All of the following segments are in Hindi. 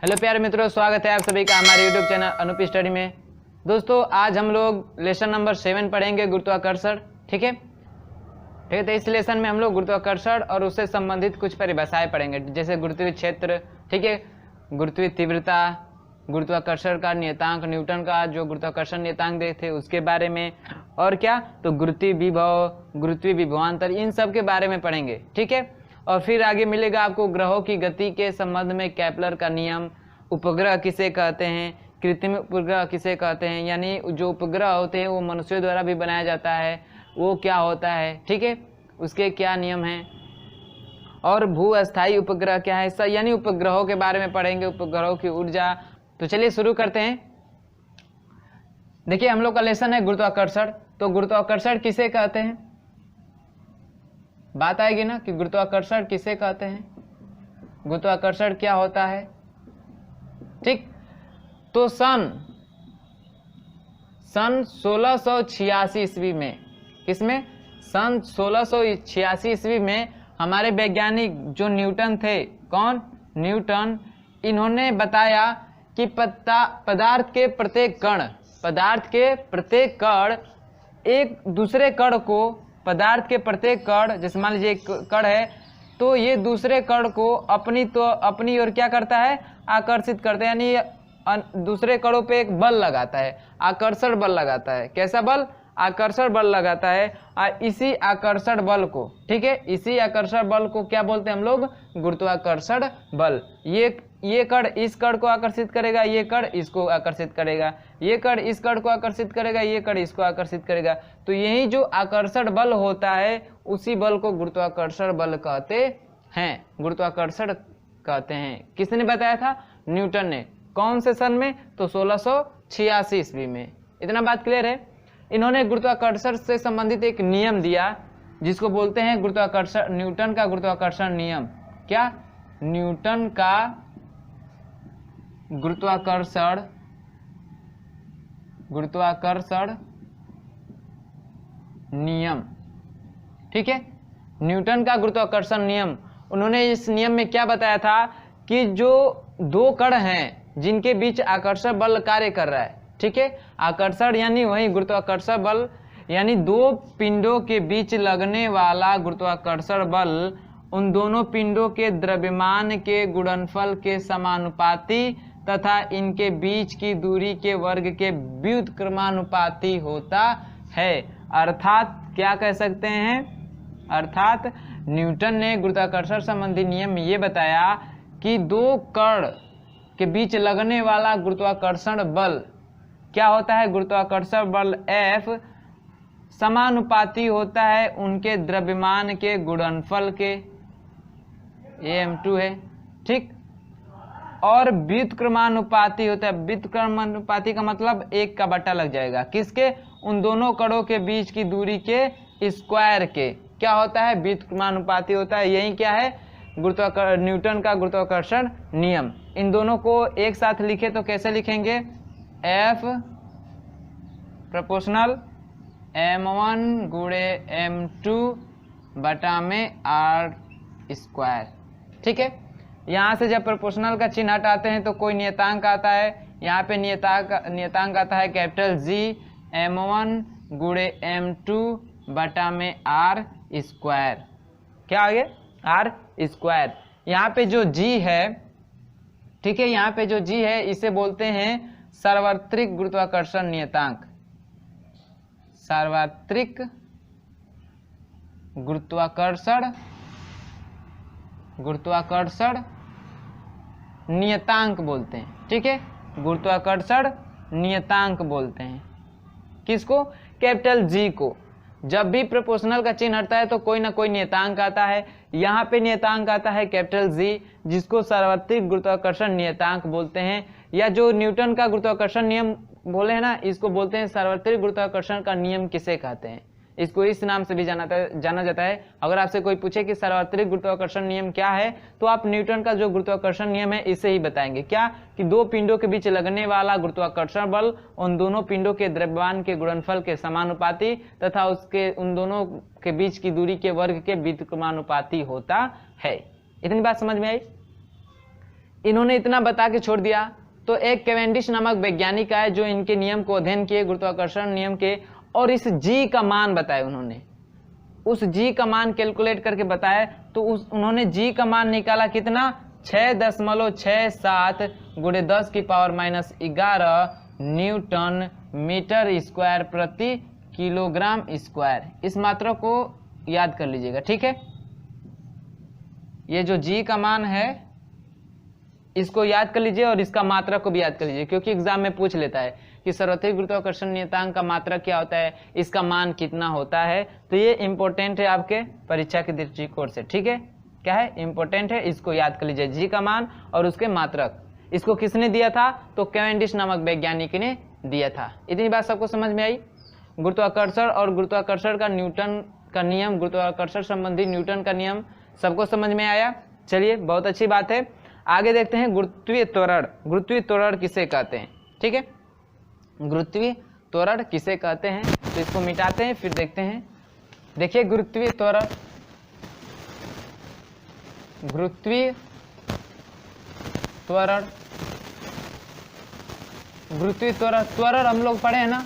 हेलो प्यारे मित्रों, स्वागत है आप सभी का हमारे यूट्यूब चैनल अनूप स्टडी में। दोस्तों आज हम लोग लेसन नंबर 7 पढ़ेंगे, गुरुत्वाकर्षण। ठीक है, तो इस लेसन में हम लोग गुरुत्वाकर्षण और उससे संबंधित कुछ परिभाषाएं पढ़ेंगे, जैसे गुरुत्वीय क्षेत्र, ठीक है, गुरुत्वीय तीव्रता, गुरुत्वाकर्षण का नियतांक, न्यूटन का जो गुरुत्वाकर्षण नियतांक दे थे उसके बारे में, और क्या तो गुरुत्वीय विभव, गुरुत्वीय विभवांतर, इन सब के बारे में पढ़ेंगे। ठीक है, और फिर आगे मिलेगा आपको ग्रहों की गति के संबंध में केपलर का नियम, उपग्रह किसे कहते हैं, कृत्रिम उपग्रह किसे कहते हैं, यानी जो उपग्रह होते हैं वो मनुष्यों द्वारा भी बनाया जाता है, वो क्या होता है, ठीक है, उसके क्या नियम हैं, और भू अस्थायी उपग्रह क्या है, सब यानी उपग्रहों के बारे में पढ़ेंगे, उपग्रहों की ऊर्जा। तो चलिए शुरू करते हैं। देखिए हम लोग का लेसन है गुरुत्वाकर्षण। तो गुरुत्वाकर्षण किसे कहते हैं, बात आएगी ना कि गुरुत्वाकर्षण किसे कहते हैं, गुरुत्वाकर्षण क्या होता है। ठीक, तो सन 1686 ईस्वी में, किसमें, सन 1686 ईस्वी में हमारे वैज्ञानिक जो न्यूटन थे, कौन, न्यूटन, इन्होंने बताया कि पदार्थ के प्रत्येक कण एक दूसरे कण को, पदार्थ के प्रत्येक कण, जैसे मान लीजिए एक कण है तो ये दूसरे कण को अपनी ओर क्या करता है, आकर्षित करता है, यानी दूसरे कणों पे एक बल लगाता है, आकर्षण बल लगाता है। कैसा बल, आकर्षण बल लगाता है। इसी आकर्षण बल को, ठीक है, इसी आकर्षण बल को क्या बोलते हैं हम लोग, गुरुत्वाकर्षण बल। ये कण इस कण को आकर्षित करेगा, ये कण इसको आकर्षित करेगा, ये कण इस कण को आकर्षित करेगा, ये कण इसको आकर्षित करेगा। तो यही जो आकर्षण बल होता है उसी बल को गुरुत्वाकर्षण बल कहते हैं, गुरुत्वाकर्षण कहते हैं। किसने बताया था, न्यूटन ने। कौन से सन में, तो 1686 ईस्वी में। इतना बात क्लियर है। इन्होंने गुरुत्वाकर्षण से संबंधित एक नियम दिया जिसको बोलते हैं गुरुत्वाकर्षण, न्यूटन का गुरुत्वाकर्षण नियम। क्या, न्यूटन का गुरुत्वाकर्षण नियम। ठीक है, न्यूटन का गुरुत्वाकर्षण नियम। उन्होंने इस नियम में क्या बताया था कि जो दो कण हैं जिनके बीच आकर्षण बल कार्य कर रहा है, ठीक है, आकर्षण यानी वही गुरुत्वाकर्षण बल, यानी दो पिंडों के बीच लगने वाला गुरुत्वाकर्षण बल उन दोनों पिंडों के द्रव्यमान के गुणनफल के समानुपाती तथा इनके बीच की दूरी के वर्ग के व्युत्क्रमानुपाती होता है। अर्थात क्या कह सकते हैं, अर्थात न्यूटन ने गुरुत्वाकर्षण संबंधी नियम में ये बताया कि दो कण के बीच लगने वाला गुरुत्वाकर्षण बल क्या होता है, गुरुत्वाकर्षण बल F समानुपाती होता है उनके द्रव्यमान के गुणनफल के, m2 है, ठीक, और व्युत्क्रमानुपाती होता है। व्युत्क्रमानुपाती का मतलब 1 का बटा लग जाएगा, किसके, उन दोनों कणों के बीच की दूरी के स्क्वायर के, क्या होता है, व्युत्क्रमानुपाती होता है। यही क्या है, न्यूटन का गुरुत्वाकर्षण नियम। इन दोनों को एक साथ लिखे तो कैसे लिखेंगे, F प्रोपोर्शनल m1 गुणे m2 बटा में r स्क्वायर। ठीक है, यहाँ से जब प्रोपोर्शनल का चिन्ह हटाते हैं तो कोई नियतांक आता है, यहाँ पे नियतांक आता है कैपिटल G, m1 गुणे m2 बटा में r स्क्वायर। क्या आ गया, r स्क्वायर। यहाँ पे जो G है, ठीक है, यहाँ पे जो G है इसे बोलते हैं सार्वत्रिक गुरुत्वाकर्षण नियतांक, सार्वत्रिक गुरुत्वाकर्षण नियतांक बोलते हैं। ठीक है, गुरुत्वाकर्षण नियतांक बोलते हैं किसको, कैपिटल G को। जब भी प्रोपोर्शनल का चिन्ह हटता है तो कोई ना कोई नियतांक आता है, यहाँ पे नियतांक आता है कैपिटल G, जिसको सार्वत्रिक गुरुत्वाकर्षण नियतांक बोलते हैं, या जो न्यूटन का गुरुत्वाकर्षण नियम बोले हैं ना, इसको बोलते हैं सार्वत्रिक गुरुत्वाकर्षण का नियम किसे कहते हैं, इसको इस नाम से भी जाना जाता है। अगर आपसे कोई पूछे कि सार्वत्रिक गुरुत्वाकर्षण नियम क्या है, तो आप न्यूटन का जो गुरुत्वाकर्षण नियम है इसे ही बताएंगे। क्या, कि दो पिंडों के बीच लगने वाला गुरुत्वाकर्षण बल उन दोनों पिंडों के द्रव्यमान के गुणनफल के समानुपाती तथा उसके उन दोनों के बीच की दूरी के वर्ग के व्युत्क्रमानुपाती होता है। इतनी बात समझ में आई। इन्होंने इतना बता के छोड़ दिया। तो एक कैवेंडिश नामक वैज्ञानिक आए जो इनके नियम को अध्ययन किए, गुरुत्वाकर्षण नियम के, और इस जी का मान बताए। उन्होंने उस जी का मान कैलकुलेट करके बताया। तो उन्होंने जी का मान निकाला कितना, 6.67 गुणे 10 की पावर -11 न्यूटन मीटर स्क्वायर प्रति किलोग्राम स्क्वायर। इस मात्रा को याद कर लीजिएगा, ठीक है। ये जो जी का मान है इसको याद कर लीजिए और इसका मात्रा को भी याद कर लीजिए, क्योंकि एग्जाम में पूछ लेता है कि सार्वत्रिक गुरुत्वाकर्षण नियतांक का मात्रा क्या होता है, इसका मान कितना होता है। तो ये इंपॉर्टेंट है आपके परीक्षा के दृष्टिकोण से, ठीक है। क्या है, इंपॉर्टेंट है, इसको याद कर लीजिए, जी का मान और उसके मात्रक। इसको किसने दिया था, तो कैवेंडिश नामक वैज्ञानिक ने दिया था। इतनी बात सबको समझ में आई। गुरुत्वाकर्षण और गुरुत्वाकर्षण का न्यूटन का नियम, गुरुत्वाकर्षण संबंधी न्यूटन का नियम सबको समझ में आया। चलिए, बहुत अच्छी बात है। आगे देखते हैं गुरुत्वीय त्वरण। गुरुत्वीय त्वरण किसे कहते हैं, ठीक है। गुरुत्वीय त्वरण किसे कहते हैं, तो इसको मिटाते हैं फिर देखते हैं। देखिए, गुरुत्वीय त्वरण, गुरुत्वीय त्वरण, गुरुत्वीय त्वरण, त्वरण हम लोग पढ़े हैं ना।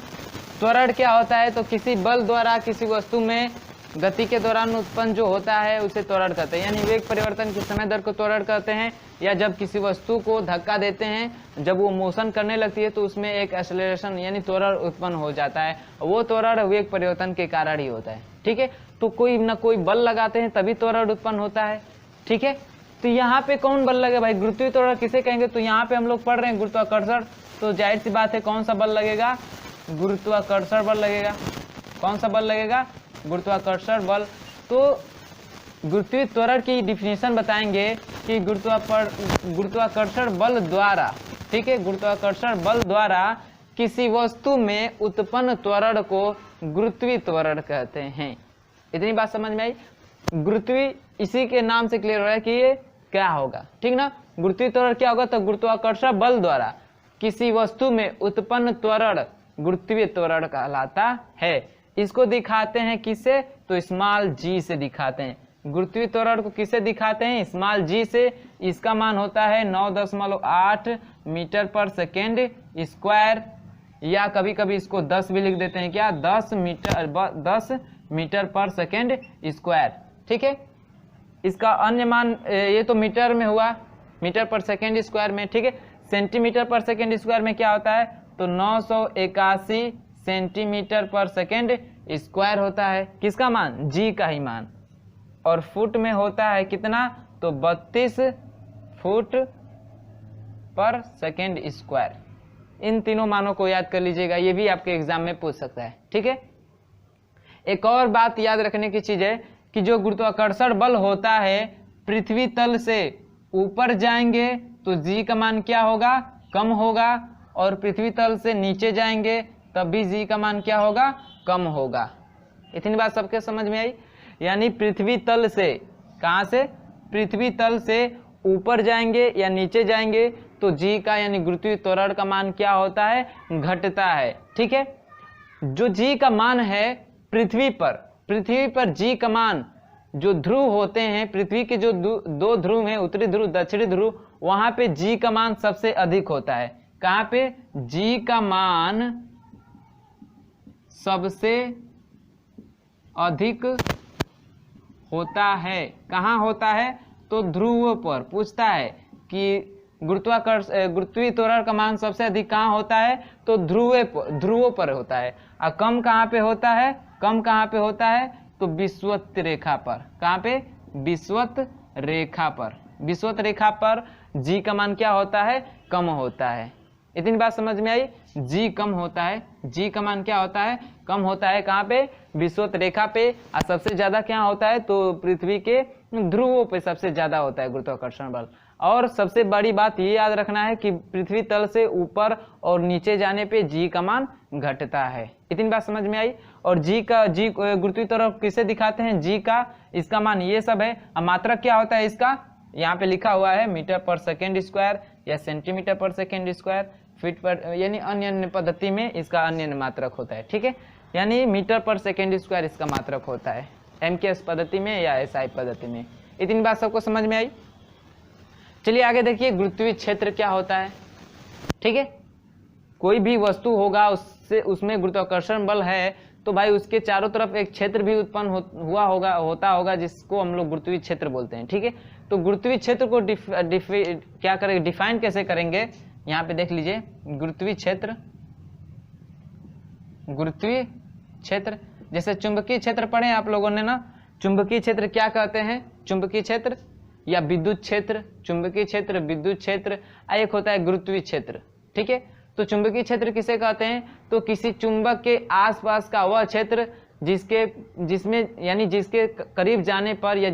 त्वरण क्या होता है, तो किसी बल द्वारा किसी वस्तु में गति के दौरान उत्पन्न जो होता है उसे त्वरण कहते हैं। यानी वेग परिवर्तन की समय दर को त्वरण कहते हैं। या जब किसी वस्तु को धक्का देते हैं, जब वो मोशन करने लगती है तो उसमें एक एक्सेलरेशन यानी त्वरण उत्पन्न हो जाता है। वो त्वरण वेग परिवर्तन के कारण ही होता है, ठीक है। तो कोई ना कोई बल लगाते हैं तभी त्वरण उत्पन्न होता है, ठीक है। तो यहाँ पे कौन बल लगे भाई, गुरुत्वीय त्वरण किसे कहेंगे, तो यहाँ पे हम लोग पढ़ रहे हैं गुरुत्वाकर्षण। तो जाहिर सी बात है कौन सा बल लगेगा, गुरुत्वाकर्षण बल लगेगा। कौन सा बल लगेगा, गुरुत्वाकर्षण बल। तो गुरुत्वीय त्वरण की डिफिनीशन बताएंगे कि गुरुत्वाकर्षण बल द्वारा, ठीक है, गुरुत्वाकर्षण बल द्वारा किसी वस्तु में उत्पन्न त्वरण को गुरुत्वीय त्वरण कहते हैं। इतनी बात समझ में आई। गुरुत्वीय इसी के नाम से क्लियर हो रहा है कि ये क्या होगा, ठीक ना। गुरुत्वीय त्वरण क्या होगा, तो गुरुत्वाकर्षण बल द्वारा किसी वस्तु में उत्पन्न त्वरण गुरुत्वीय त्वरण कहलाता है। इसको दिखाते हैं किससे, तो स्मॉल जी से दिखाते हैं। गुरुत्वीय त्वरण को किससे दिखाते हैं, स्मॉल जी से। इसका मान होता है 9.8 मीटर पर सेकेंड स्क्वायर, या कभी कभी इसको 10 भी लिख देते हैं, क्या, 10 मीटर पर सेकेंड स्क्वायर, ठीक है। इसका अन्य मान, ये तो मीटर में हुआ, मीटर पर सेकेंड स्क्वायर में, ठीक है। सेंटीमीटर पर सेकेंड स्क्वायर में क्या होता है, तो 981 सेंटीमीटर पर सेकेंड स्क्वायर होता है। किसका मान, जी का ही मान। और फुट में होता है कितना, तो 32 फुट पर सेकेंड स्क्वायर। इन तीनों मानों को याद कर लीजिएगा, ये भी आपके एग्जाम में पूछ सकता है, ठीक है। एक और बात याद रखने की चीज है कि जो गुरुत्वाकर्षण बल होता है, पृथ्वी तल से ऊपर जाएंगे तो जी का मान क्या होगा, कम होगा, और पृथ्वी तल से नीचे जाएंगे तब भी जी का मान क्या होगा, कम होगा। इतनी बात सबके समझ में आई। यानी पृथ्वी तल से, कहाँ से, पृथ्वी तल से ऊपर जाएंगे या नीचे जाएंगे तो जी का यानी गुरुत्वीय त्वरण का मान क्या होता है, घटता है, ठीक है। जो जी का मान है पृथ्वी पर जी का मान, जो ध्रुव होते हैं पृथ्वी के, जो दो ध्रुव हैं, उत्तरी ध्रुव दक्षिणी ध्रुव, वहां पे जी का मान सबसे अधिक होता है। कहाँ पे, जी का मान सबसे अधिक होता है। कहाँ होता है, तो ध्रुवों पर। पूछता है कि गुरुत्वीय त्वरण का मान सबसे अधिक कहाँ होता है, तो ध्रुवों पर होता है। और कम कहाँ पे होता है, कम कहाँ पे होता है, तो विषुवत रेखा पर। कहाँ पे, विषुवत रेखा पर। विषुवत रेखा पर जी का मान क्या होता है, कम होता है। इतनी बात समझ में आई। जी कम होता है, जी का मान क्या होता है, कम होता है। कहाँ पे, विषुवत रेखा पे। और सबसे ज्यादा क्या होता है, तो पृथ्वी के ध्रुवों पे सबसे ज्यादा होता है गुरुत्वाकर्षण बल। और सबसे बड़ी बात ये याद रखना है कि पृथ्वी तल से ऊपर और नीचे जाने पे जी का मान घटता है। इतनी बात समझ में आई। और जी गुरुत्वीय त्वरण किसे दिखाते हैं, जी का, इसका मान ये सब है। और मात्रक क्या होता है इसका, यहाँ पे लिखा हुआ है मीटर पर सेकेंड स्क्वायर या सेंटीमीटर पर सेकेंड स्क्वायर, फीट पर, यानी अन्य अन्य पद्धति में इसका अन्य मात्रक होता है, ठीक है। यानी मीटर पर सेकेंड स्क्वायर इसका मात्रक होता है, MKS पद्धति में या SI पद्धति में। इतनी बात सबको समझ में आई। चलिए आगे देखिए गुरुत्वीय क्षेत्र क्या होता है। ठीक है, कोई भी वस्तु होगा उससे उसमें गुरुत्वाकर्षण बल है तो भाई उसके चारों तरफ एक क्षेत्र भी उत्पन्न होता होगा जिसको हम लोग गुरुत्वीय क्षेत्र बोलते हैं। ठीक है, तो गुरुत्वीय क्षेत्र को क्या करेंगे, डिफाइन कैसे करेंगे, यहाँ पे देख लीजिए। गुरुत्वीय क्षेत्र जैसे चुंबकीय क्षेत्र पढ़े आप लोगों ने ना, चुंबकीय क्षेत्र क्या कहते हैं, चुंबकीय क्षेत्र या विद्युत क्षेत्र, चुंबकीय क्षेत्र, विद्युत क्षेत्र, एक होता है गुरुत्वीय क्षेत्र। ठीक है, तो चुंबकीय क्षेत्र किसे कहते हैं, तो किसी चुंबक के आसपास का वह क्षेत्र जिसके करीब जाने पर या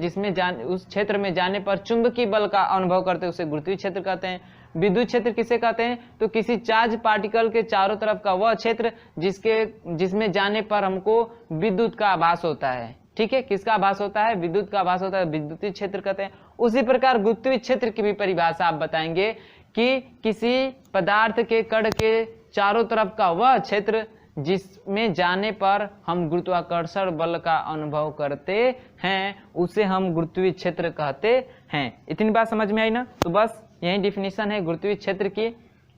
उस क्षेत्र में जाने पर चुंबकीय बल का अनुभव करते हैं उसे गुरुत्वीय क्षेत्र कहते हैं। विद्युत क्षेत्र किसे कहते हैं, तो किसी चार्ज पार्टिकल के चारों तरफ का वह क्षेत्र जिसमें जाने पर हमको विद्युत का आभास होता है। ठीक है, किसका आभास होता है, विद्युत का आभास होता है, विद्युतीय क्षेत्र कहते हैं। उसी प्रकार गुरुत्वीय क्षेत्र की भी परिभाषा आप बताएंगे कि किसी पदार्थ के कण के चारों तरफ का वह क्षेत्र जिसमें जाने पर हम गुरुत्वाकर्षण बल का अनुभव करते हैं उसे हम गुरुत्वीय क्षेत्र कहते हैं। इतनी बात समझ में आई ना। तो बस यही डिफिनीशन है गुरुत्वीय क्षेत्र की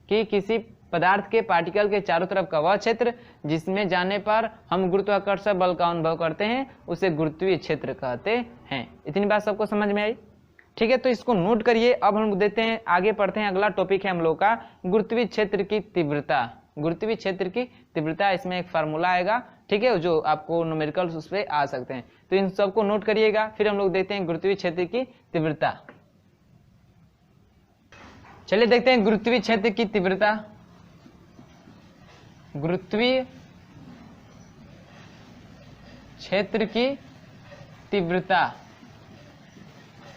कि किसी पदार्थ के पार्टिकल के चारों तरफ का वह क्षेत्र जिसमें जाने पर हम गुरुत्वाकर्षण बल का अनुभव करते हैं उसे गुरुत्वीय क्षेत्र कहते हैं। इतनी बात सबको समझ में आई। ठीक है, तो इसको नोट करिए। अब हम देते हैं आगे पढ़ते हैं, अगला टॉपिक है हम लोग का गुरुत्वीय क्षेत्र की तीव्रता। गुरुत्वीय क्षेत्र की तीव्रता, इसमें एक फार्मूला आएगा। ठीक है, जो आपको न्यूमेरिकल्स उस पर आ सकते हैं, तो इन सबको नोट करिएगा। फिर हम लोग देखते हैं गुरुत्वीय क्षेत्र की तीव्रता। चलिए देखते हैं गुरुत्वीय क्षेत्र की तीव्रता। गुरुत्वीय क्षेत्र की तीव्रता।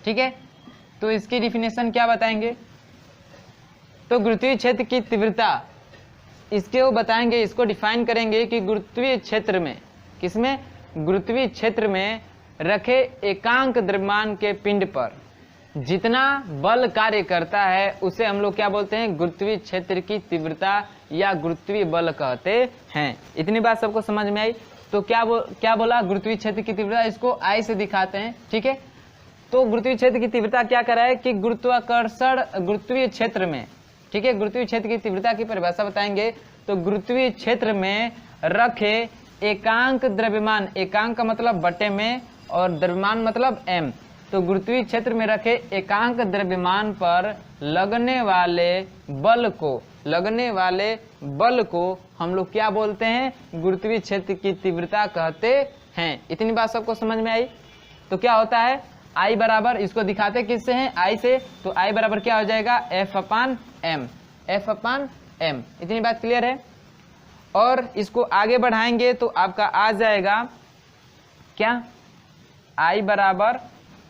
ठीक है, तो इसकी डिफिनेशन क्या बताएंगे, तो गुरुत्वीय क्षेत्र की तीव्रता इसके वो बताएंगे, इसको डिफाइन करेंगे कि गुरुत्वीय क्षेत्र में, किसमें, गुरुत्वीय क्षेत्र में रखे एकांक द्रव्यमान के पिंड पर जितना बल कार्य करता है उसे हम लोग क्या बोलते हैं, गुरुत्वीय क्षेत्र की तीव्रता या गुरुत्वीय बल कहते हैं। इतनी बात सबको समझ में आई। तो क्या बोला, गुरुत्वीय क्षेत्र की तीव्रता, इसको आई से दिखाते हैं। ठीक है, तो गुरुत्वीय क्षेत्र की तीव्रता क्या कर रहा है कि गुरुत्वीय क्षेत्र में, ठीक है, गुरुत्वीय क्षेत्र की तीव्रता की परिभाषा बताएंगे। तो गुरुत्वीय क्षेत्र में रखे एकांक द्रव्यमान, एकांक का मतलब बटे में और द्रव्यमान मतलब m, तो गुरुत्वीय क्षेत्र में रखे एकांक द्रव्यमान पर लगने वाले बल को हम लोग क्या बोलते हैं, गुरुत्वीय क्षेत्र की तीव्रता कहते हैं। इतनी बात सबको समझ में आई। तो क्या होता है, I बराबर, इसको दिखाते किससे हैं, I से, तो I बराबर क्या हो जाएगा, F/m। इतनी बात क्लियर है। और इसको आगे बढ़ाएंगे तो आपका आ जाएगा क्या, I बराबर,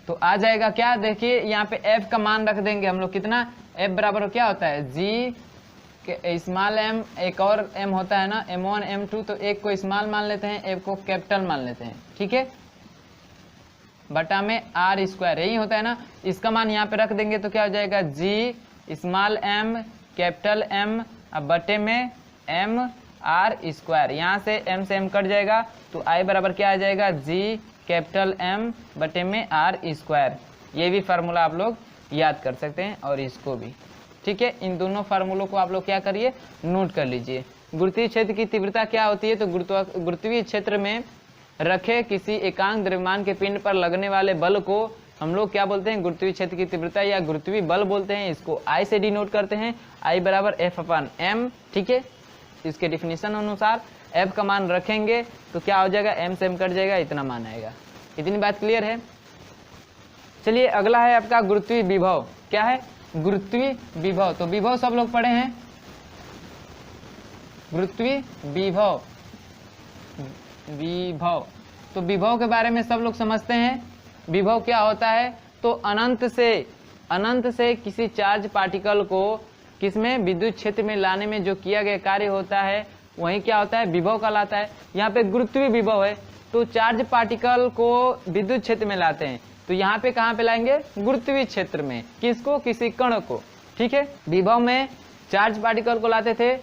तो आ जाएगा क्या, देखिए यहाँ पे F का मान रख देंगे हम लोग, कितना, F बराबर क्या होता है, G स्मॉल m, एक और m होता है ना, m1 m2, तो एक को स्मॉल मान लेते हैं, एक को कैपिटल मान लेते हैं। ठीक है, बटा में r², यही होता है ना। इसका मान यहाँ पे रख देंगे तो क्या हो जाएगा, G small m capital M अब बटे में m r², यहाँ से m से m कट जाएगा तो I बराबर क्या आ जाएगा, G कैपिटल M बटे में r²। ये भी फार्मूला आप लोग याद कर सकते हैं और इसको भी। ठीक है, इन दोनों फार्मूलों को आप लोग क्या करिए, नोट कर लीजिए। गुरुत्वीय क्षेत्र की तीव्रता क्या होती है, तो गुरुत्वीय क्षेत्र में रखे किसी एकांक द्रव्यमान के पिंड पर लगने वाले बल को हम लोग क्या बोलते हैं, गुरुत्वीय क्षेत्र की तीव्रता या गुरुत्वीय बल बोलते हैं। इसको I से डिनोट करते हैं, I बराबर F/m। ठीक है, इसके डिफिनीशन अनुसार F का मान रखेंगे तो क्या हो जाएगा, m से m कट जाएगा, इतना मान आएगा। इतनी बात क्लियर है। चलिए अगला है आपका गुरुत्वीय विभव। क्या है, गुरुत्वीय विभव। तो विभव सब लोग पढ़े हैं, गुरुत्वीय विभव, तो विभव के बारे में सब लोग समझते हैं। विभव क्या होता है, तो अनंत से किसी चार्ज पार्टिकल को किसमें, विद्युत क्षेत्र में लाने में जो किया गया कार्य होता है वही क्या होता है, विभव कहलाता है। यहाँ पे गुरुत्वीय विभव है, तो चार्ज पार्टिकल को विद्युत क्षेत्र में लाते हैं, तो यहाँ पे कहाँ पे लाएंगे, गुरुत्वीय क्षेत्र में। किसको, किसी कण को। ठीक है, विभव में चार्ज पार्टिकल को लाते थे,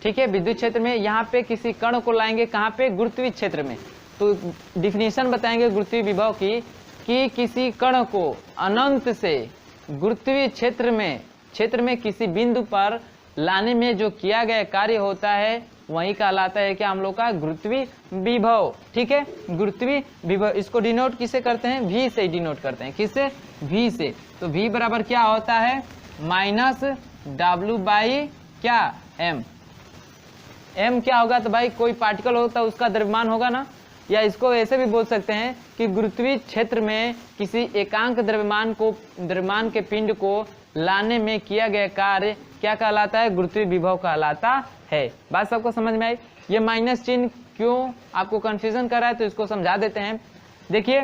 ठीक है, विद्युत क्षेत्र में। यहाँ पे किसी कण को लाएंगे कहाँ पे, गुरुत्वीय क्षेत्र में। तो डिफिनीशन बताएंगे गुरुत्वीय विभव की कि किसी कण को अनंत से गुरुत्वीय क्षेत्र में किसी बिंदु पर लाने में जो किया गया कार्य होता है वही कहलाता है क्या हम लोग का गुरुत्वीय विभव। ठीक है, गुरुत्वीय विभव इसको डिनोट किसे करते हैं, v से डिनोट करते हैं। किससे, v से। तो v बराबर क्या होता है, माइनस w बाई क्या m। m क्या होगा, तो भाई कोई पार्टिकल होता है उसका द्रव्यमान होगा ना, या इसको ऐसे भी बोल सकते हैं कि गुरुत्वीय क्षेत्र में किसी एकांक द्रव्यमान के पिंड को लाने में किया गया कार्य क्या कहलाता है, गुरुत्वीय विभव कहलाता है। बात सबको समझ में आई। ये माइनस चिन्ह क्यों आपको कंफ्यूजन कर रहा है, तो इसको समझा देते हैं। देखिए,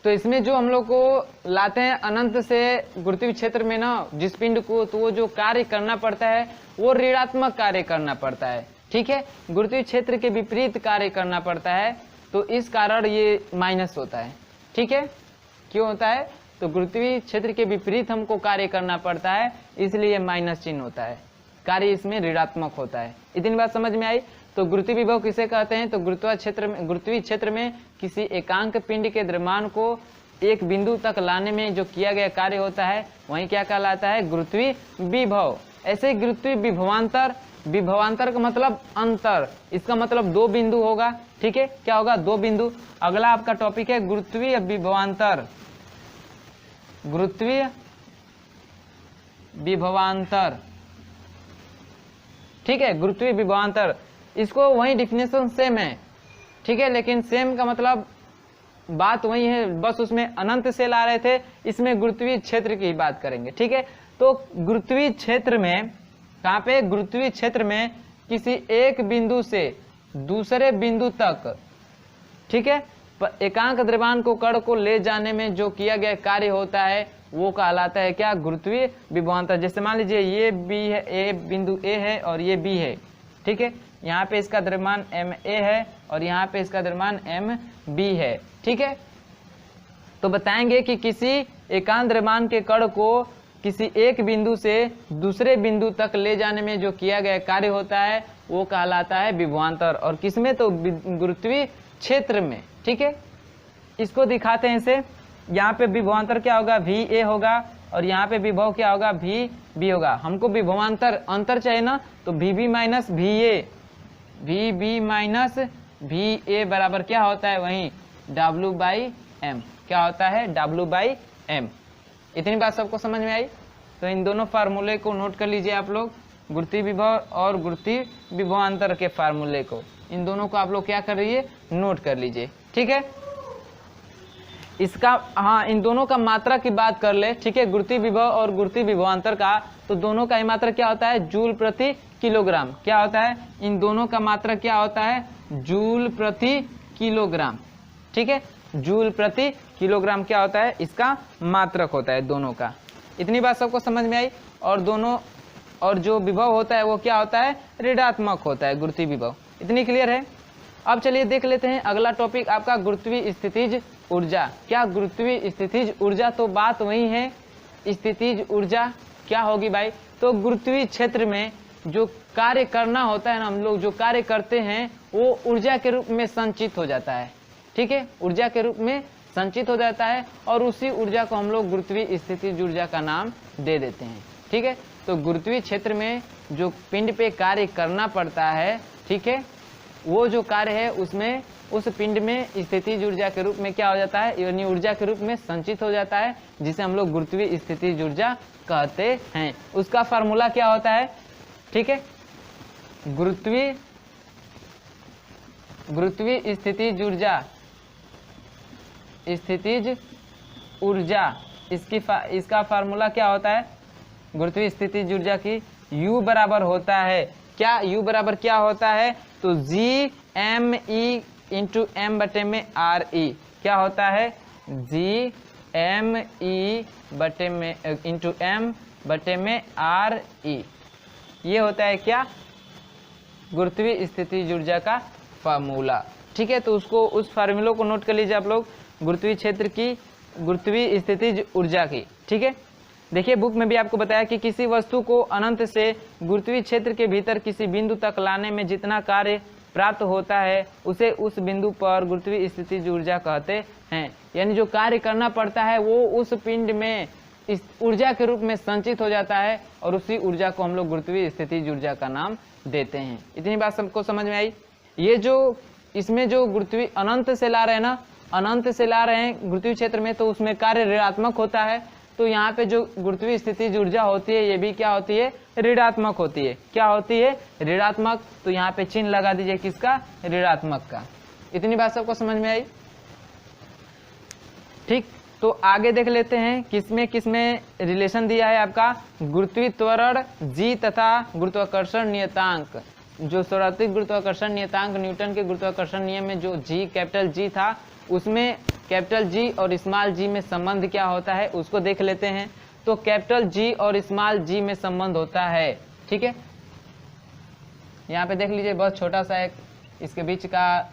तो इसमें जो हम लोग को लाते हैं अनंत से गुरुत्वीय क्षेत्र में ना जिस पिंड को, तो वो जो कार्य करना पड़ता है वो ऋणात्मक कार्य करना पड़ता है। ठीक है, गुरुत्वीय क्षेत्र के विपरीत कार्य करना पड़ता है, तो इस कारण ये माइनस होता है। ठीक है, क्यों होता है, तो गुरुत्वीय क्षेत्र के विपरीत हमको कार्य करना पड़ता है, इसलिए माइनस चिन्ह होता है, कार्य इसमें ऋणात्मक होता है। इतनी बात समझ में आई। तो गुरुत्वीय विभव किसे कहते हैं, तो गुरुत्वीय क्षेत्र में किसी एकांक पिंड के द्रव्यमान को एक बिंदु तक लाने में जो किया गया कार्य होता है वही क्या कहलाता है, गुरुत्वीय विभव। ऐसे गुरुत्वीय विभवांतर, विभवांतर का मतलब अंतर, इसका मतलब दो बिंदु होगा। ठीक है, क्या होगा, दो बिंदु। अगला आपका टॉपिक है गुरुत्वीय विभवांतर। गुरुत्वीय विभवांतर, ठीक है, गुरुत्वीय विभवांतर, इसको वही डिफिनेशन सेम है। ठीक है, लेकिन सेम का मतलब बात वही है, बस उसमें अनंत से ला रहे थे, इसमें गुरुत्वीय क्षेत्र की बात करेंगे। ठीक है, तो गुरुत्वीय क्षेत्र में कहाँ पे, गुरुत्वीय क्षेत्र में किसी एक बिंदु से दूसरे बिंदु तक, ठीक है, एकांक द्रव्यमान को कण को ले जाने में जो किया गया कार्य होता है वो कहलाता है क्या, गुरुत्वीय विभवांतर। जैसे मान लीजिए ये बी है, ए बिंदु ए है और ये बी है। ठीक है, यहाँ पे इसका द्रव्यमान एम ए है और यहाँ पे इसका द्रव्यमान एम बी है। ठीक है, तो बताएंगे कि किसी एकांक द्रव्यमान के कण को किसी एक बिंदु से दूसरे बिंदु तक ले जाने में जो किया गया कार्य होता है वो कहलाता है विभवांतर। और किसमें, तो गुरुत्वीय क्षेत्र में। ठीक है, इसको दिखाते हैं इसे। यहाँ पे विभवांतर क्या होगा, वी ए होगा और यहाँ पे विभव क्या होगा, वी बी होगा। हमको विभवांतर अंतर चाहिए ना, तो V B minus V A, V B minus V A बराबर क्या होता है, वही डब्ल्यू बाई एम। क्या होता है, डब्ल्यू बाई एम। इतनी बात सबको समझ में आई। तो इन दोनों फार्मूले को नोट कर लीजिए आप लोग, गुरुत्वीय विभव और गुरुत्वीय विभवांतर के फार्मूले को, इन दोनों को आप लोग क्या कर रही है, नोट कर लीजिए। ठीक है, इसका, हाँ, इन दोनों का मात्रा की बात कर ले। ठीक है, गुरुत्वीय विभव और गुरुत्वीय विभवांतर का, तो दोनों का मात्रा क्या होता है, जूल प्रति किलोग्राम। क्या होता है, इन दोनों का मात्रा क्या होता है, जूल प्रति किलोग्राम। ठीक है, जूल प्रति किलोग्राम क्या होता है, इसका मात्रक होता है दोनों का। इतनी बात सबको समझ में आई। और दोनों, और जो विभव होता है वो क्या होता है, ऋणात्मक होता है, गुरुत्वीय विभव। इतनी क्लियर है। अब चलिए देख लेते हैं अगला टॉपिक आपका गुरुत्वीय स्थितिज ऊर्जा। क्या गुरुत्वीय स्थितिज ऊर्जा, तो बात वही है, स्थितिज ऊर्जा क्या होगी भाई, तो गुरुत्वीय क्षेत्र में जो कार्य करना होता है ना, हम लोग जो कार्य करते हैं वो ऊर्जा के रूप में संचित हो जाता है। ठीक है, ऊर्जा के रूप में संचित हो जाता है और उसी ऊर्जा को हम लोग गुरुत्वीय स्थितिज ऊर्जा का नाम दे देते हैं। ठीक है, तो गुरुत्वीय क्षेत्र में जो पिंड पे कार्य करना पड़ता है, ठीक है, वो जो कार्य है उसमें, उस पिंड में स्थितिज ऊर्जा के रूप में क्या हो जाता है, यानी ऊर्जा के रूप में संचित हो जाता है, जिसे हम लोग गुरुत्वीय स्थितिज ऊर्जा कहते हैं। उसका फार्मूला क्या होता है, ठीक है, गुरुत्वीय स्थितिज ऊर्जा, स्थितिज ऊर्जा, इसका फार्मूला क्या होता है, गुरुत्वीय स्थितिज ऊर्जा की U बराबर होता है क्या, U बराबर क्या होता है, तो G M E into M बटे में आर ई। क्या होता है, जी एम ई बटे में इंटू एम बटे में आर ई। ये होता है क्या, गुरुत्वीय स्थितिज ऊर्जा का फार्मूला। ठीक है, तो उसको, उस फार्मूले को नोट कर लीजिए आप लोग, गुरुत्वीय क्षेत्र की गुरुत्वीय स्थितिज ऊर्जा की। ठीक है, देखिए बुक में भी आपको बताया कि किसी वस्तु को अनंत से गुरुत्वीय क्षेत्र के भीतर किसी बिंदु तक लाने में जितना कार्य प्राप्त होता है उसे उस बिंदु पर गुरुत्वीय स्थितिज ऊर्जा कहते हैं। यानी जो कार्य करना पड़ता है वो उस पिंड में इस ऊर्जा के रूप में संचित हो जाता है और उसी ऊर्जा को हम लोग गुरुत्वीय स्थितिज ऊर्जा का नाम देते हैं। इतनी बात सबको समझ में आई। ये जो इसमें जो गुरुत्वीय अनंत से ला रहे हैं ना, अनंत से ला रहे हैं गुरुत्वीय क्षेत्र में, तो उसमें कार्य ऋणात्मक होता है। तो यहाँ पे जो गुरुत्वीय स्थितिज ऊर्जा होती है ये भी क्या होती है, ऋणात्मक होती है। क्या होती है, ऋणात्मक। तो यहाँ पे चिन्ह लगा दीजिए किसका, ऋणात्मक का। इतनी बात सबको समझ में आई। ठीक, तो आगे देख लेते हैं किसमें रिलेशन दिया है आपका गुरुत्वीय त्वरण जी तथा गुरुत्वाकर्षण नियतांक। जो सर्वाधिक गुरुत्वाकर्षण नियतांक न्यूटन के गुरुत्वाकर्षण नियम में जो जी, कैपिटल जी था, उसमें कैपिटल जी और स्मॉल जी में संबंध क्या होता है उसको देख लेते हैं। तो कैपिटल जी और स्मॉल जी में संबंध होता है। ठीक है, यहाँ पे देख लीजिए, बहुत छोटा सा एक इसके बीच का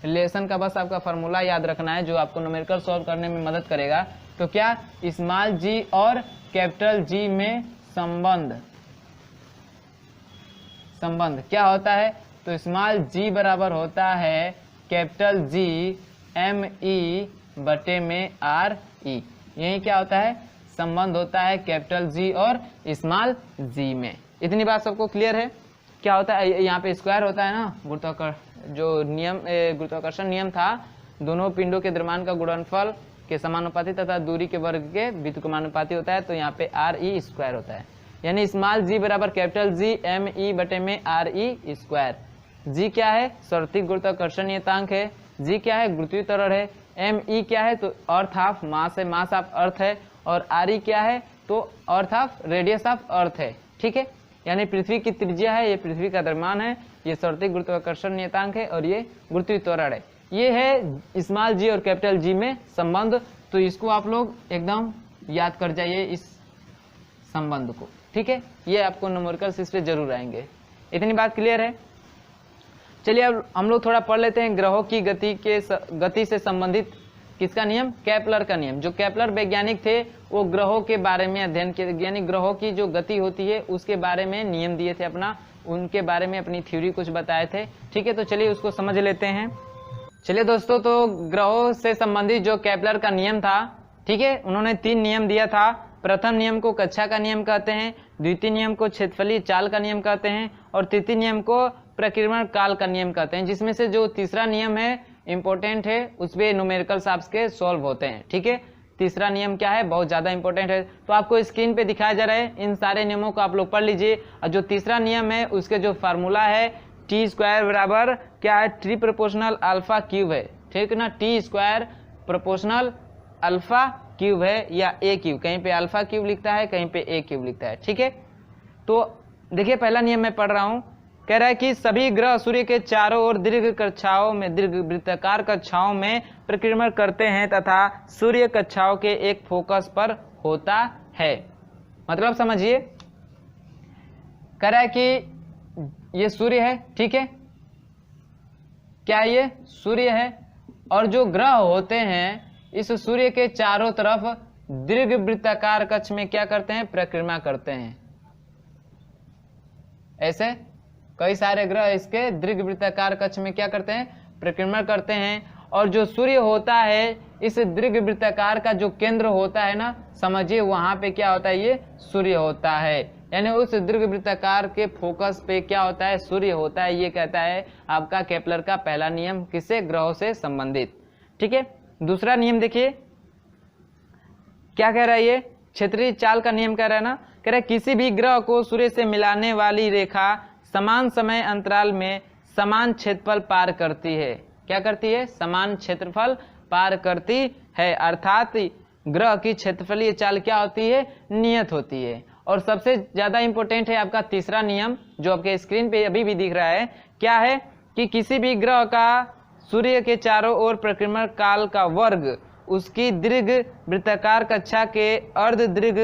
रिलेशन का बस आपका फार्मूला याद रखना है जो आपको न्यूमेरिकल सॉल्व करने में मदद करेगा। तो क्या, स्मॉल जी और कैपिटल जी में संबंध क्या होता है, तो स्मॉल जी बराबर होता है कैपिटल जी एम ई बटे में आर ई। यही क्या होता है, संबंध होता है कैपिटल जी और स्मॉल जी में। इतनी बात सबको क्लियर है। क्या होता है, यहाँ पे स्क्वायर होता है ना, गुरुत्वाकर्षण नियम था, दोनों पिंडों के द्रव्यमान का गुणनफल के समानुपाती तथा दूरी के वर्ग के व्युत्क्रमानुपाती होता है। तो यहाँ पे आर ई स्क्वायर होता है, यानी स्मॉल जी बराबर कैपिटल जी एम ई बटे में आर ई स्क्वायर। जी क्या है, सर्वाधिक गुरुत्वाकर्षण नियतांक है। जी क्या है, गुरुत्वीय त्वरण है। एम ई क्या है, तो अर्थ ऑफ मास है, मास ऑफ अर्थ है। और आर ई क्या है, तो earth of radius of earth है। ठीक है, यानी पृथ्वी की त्रिज्या है, ये पृथ्वी का द्रव्यमान है, ये सर्वाधिक गुरुत्वाकर्षण नियतांक है और ये गुरुत्वीय त्वरण है। ये है स्मॉल जी और कैपिटल जी में संबंध। तो इसको आप लोग एकदम याद कर जाइए इस संबंध को। ठीक है, ये आपको न्यूमेरिकल से जरूर आएंगे। इतनी बात क्लियर है। चलिए अब हम लोग थोड़ा पढ़ लेते हैं ग्रहों की गति से संबंधित किसका नियम, केपलर का नियम। जो केपलर वैज्ञानिक थे वो ग्रहों के बारे में अध्ययन किए, यानी ग्रहों की जो गति होती है उसके बारे में नियम दिए थे अपना, उनके बारे में अपनी थ्योरी कुछ बताए थे। ठीक है, तो चलिए उसको समझ लेते हैं। चलिए दोस्तों, तो ग्रहों से संबंधित जो केपलर का नियम था, ठीक है, उन्होंने 3 नियम दिया था। प्रथम नियम को कक्षा का नियम कहते हैं, द्वितीय नियम को क्षेत्रफलीय चाल का नियम कहते हैं और तृतीय नियम को प्रकीर्णन काल का नियम कहते हैं। जिसमें से जो तीसरा नियम है इंपॉर्टेंट है, उस पे न्यूमेरिकल आपस के सॉल्व होते हैं। ठीक है, तीसरा नियम क्या है, बहुत ज्यादा इंपॉर्टेंट है। तो आपको स्क्रीन पे दिखाया जा रहा है, इन सारे नियमों को आप लोग पढ़ लीजिए। और जो तीसरा नियम है उसके जो फार्मूला है टी स्क्वायर बराबर क्या है, टी प्रोपोर्शनल अल्फा क्यूब है। ठीक है ना, T square proportional alpha cube है या ए क्यूब, कहीं पे अल्फा क्यूब लिखता है, कहीं पे ए क्यूब लिखता है। ठीक है, तो देखिए पहला नियम मैं पढ़ रहा हूं, कह रहा है कि सभी ग्रह सूर्य के चारों ओर दीर्घ कक्षाओं में, दीर्घ वृत्ताकार कक्षाओं में परिक्रमण करते हैं तथा सूर्य कक्षाओं के एक फोकस पर होता है। मतलब समझिए, कह रहा है कि ये सूर्य है, ठीक है, क्या ये सूर्य है, और जो ग्रह होते हैं इस सूर्य के चारों तरफ दीर्घ वृत्ताकार कक्ष में क्या करते हैं, परिक्रमा करते हैं। ऐसे कई सारे ग्रह इसके दीर्घ वृत्ताकार कक्ष में क्या करते हैं, परिक्रमण करते हैं। और जो सूर्य होता है इस दीर्घ वृत्ताकार का जो केंद्र होता है ना, समझिए वहां पे क्या होता है, ये सूर्य होता है। यानी उस दीर्घ वृत्ताकार के फोकस पे क्या होता है, सूर्य होता है। ये कहता है आपका केपलर का पहला नियम, किससे, ग्रहों से संबंधित। ठीक है, दूसरा नियम देखिए क्या कह रहा है, ये क्षेत्रीय चाल का नियम कह रहा है ना, कह रहा है किसी भी ग्रह को सूर्य से मिलाने वाली रेखा समान समय अंतराल में समान क्षेत्रफल पार करती है। क्या करती है, समान क्षेत्रफल पार करती है। अर्थात ग्रह की क्षेत्रफलीय चाल क्या होती है, नियत होती है। और सबसे ज्यादा इंपॉर्टेंट है आपका तीसरा नियम, जो आपके स्क्रीन पे अभी भी दिख रहा है, क्या है कि किसी भी ग्रह का सूर्य के चारों ओर परिक्रमण काल का वर्ग उसकी दीर्घ वृत्ताकार कक्षा के अर्ध दीर्घ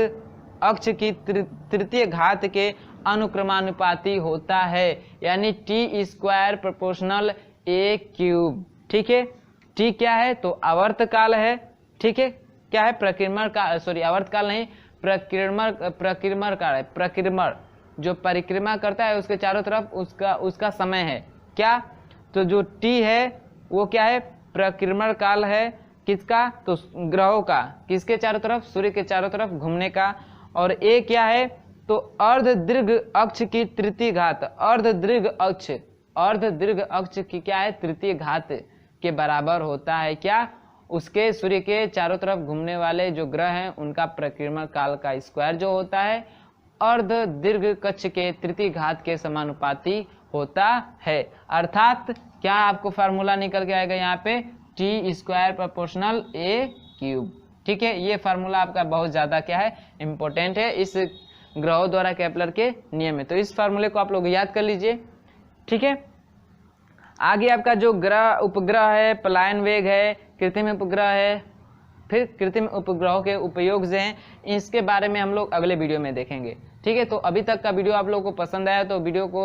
अक्ष की तृतीय घात के अनुक्रमानुपाती होता है। यानी टी स्क्वायर प्रोपोर्शनल ए क्यूब। ठीक है, टी क्या है, तो आवर्त काल है। ठीक है, क्या है, प्रकीर्णन काल, सॉरी आवर्त काल नहीं, प्रकीर्णन काल है। प्रकीर्णन जो परिक्रमा करता है उसके चारों तरफ उसका समय है। क्या, तो जो टी है वो क्या है, प्रकीर्णन काल है, किसका? तो ग्रहों का। किसके चारों तरफ? सूर्य के चारों तरफ घूमने का। और ए क्या है? तो अर्ध दीर्घ अक्ष की तृतीय घात। अर्ध दीर्घ अक्ष, अर्ध दीर्घ अक्ष की क्या है? तृतीय घात के बराबर होता है क्या? उसके सूर्य के चारों तरफ घूमने वाले जो ग्रह हैं उनका परिक्रमा काल का स्क्वायर जो होता है अर्ध दीर्घ कक्ष के तृतीय घात के समानुपाती होता है। अर्थात क्या आपको फार्मूला निकल के आएगा यहाँ पे? टी स्क्वायर प्रोपोर्शनल ए क्यूब। ठीक है, ये फार्मूला आपका बहुत ज़्यादा क्या है? इम्पोर्टेंट है इस ग्रहों द्वारा केपलर के नियम में। तो इस फार्मूले को आप लोग याद कर लीजिए। ठीक है, आगे आपका जो ग्रह उपग्रह है, पलायन वेग है, कृत्रिम उपग्रह है, फिर कृत्रिम उपग्रहों के उपयोग से हैं, इसके बारे में हम लोग अगले वीडियो में देखेंगे। ठीक है, तो अभी तक का वीडियो आप लोगों को पसंद आया तो वीडियो को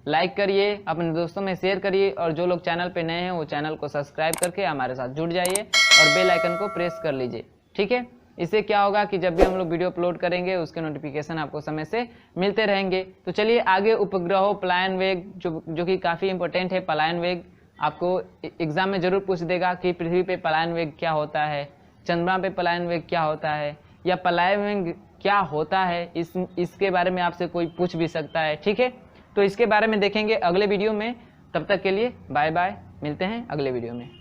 लाइक करिए, अपने दोस्तों में शेयर करिए, और जो लोग चैनल पे नए हैं वो चैनल को सब्सक्राइब करके हमारे साथ जुड़ जाइए और बेल आइकन को प्रेस कर लीजिए। ठीक है, इससे क्या होगा कि जब भी हम लोग वीडियो अपलोड करेंगे उसके नोटिफिकेशन आपको समय से मिलते रहेंगे। तो चलिए आगे उपग्रहों, पलायन वेग जो कि काफ़ी इंपॉर्टेंट है। पलायन वेग आपको एग्जाम में जरूर पूछ देगा कि पृथ्वी पे पलायन वेग क्या होता है, चंद्रमा पे पलायन वेग क्या होता है, या पलायन वेग क्या होता है, इसके बारे में आपसे कोई पूछ भी सकता है। ठीक है, तो इसके बारे में देखेंगे अगले वीडियो में। तब तक के लिए बाय बाय, मिलते हैं अगले वीडियो में।